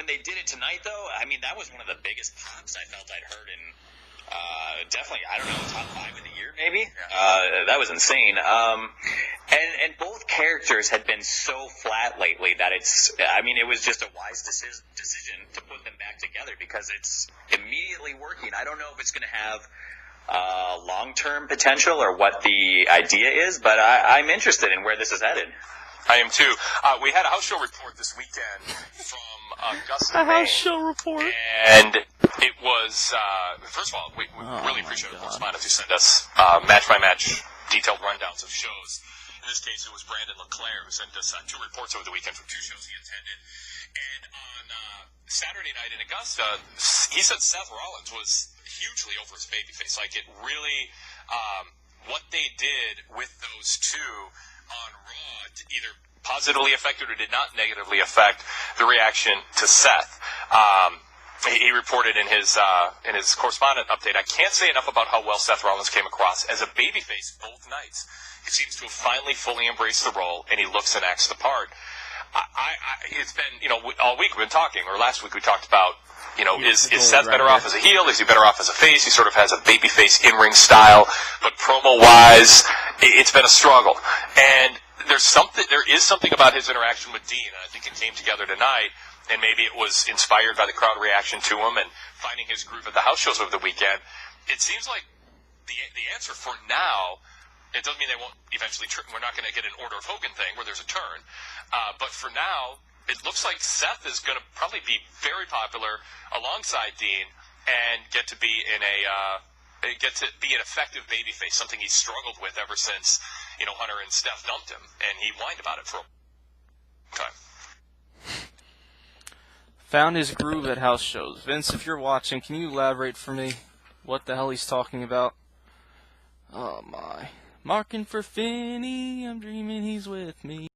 when they did it tonight, though, I mean, that was one of the biggest pops I felt I'd heard in definitely, I don't know, top 5 of the year, maybe. That was insane. And both characters had been so flat lately that it was just a wise decision to put them back together because it's immediately working. I don't know if it's going to have long-term potential or what the idea is, but I'm interested in where this is headed. I am too. We had a house show report this weekend from Augusta, Maine. A house show report. And it was, first of all, we really appreciate the correspondents who sent us match-by-match detailed rundowns of shows. In this case, it was Brandon LeClaire who sent us 2 reports over the weekend from 2 shows he attended. And on Saturday night in Augusta, he said Seth Rollins was hugely over his babyface. Like, it really, what they did with those 2 on Raw either positively affected or did not negatively affect the reaction to Seth. He reported in his correspondent update, I can't say enough about how well Seth Rollins came across as a babyface both nights. He seems to have finally fully embraced the role, and he looks and acts the part. It's been, all week we've been talking, or last week we talked about, is Seth better off as a heel? Is he better off as a face? He sort of has a babyface in-ring style, but promo-wise, it's been a struggle. And there is something about his interaction with Dean, and I think it came together tonight, and maybe it was inspired by the crowd reaction to him and finding his groove at the house shows over the weekend. It seems like the answer for now, it doesn't mean they won't eventually, we're not going to get an Order of Hogan thing where there's a turn, but for now, it looks like Seth is going to probably be very popular alongside Dean and get to be an effective babyface, something he's struggled with ever since, Hunter and Steph dumped him, and he whined about it for a long time. Found his groove at house shows. Vince, if you're watching, can you elaborate for me what the hell he's talking about? Oh, my. Marking for Finney, I'm dreaming he's with me.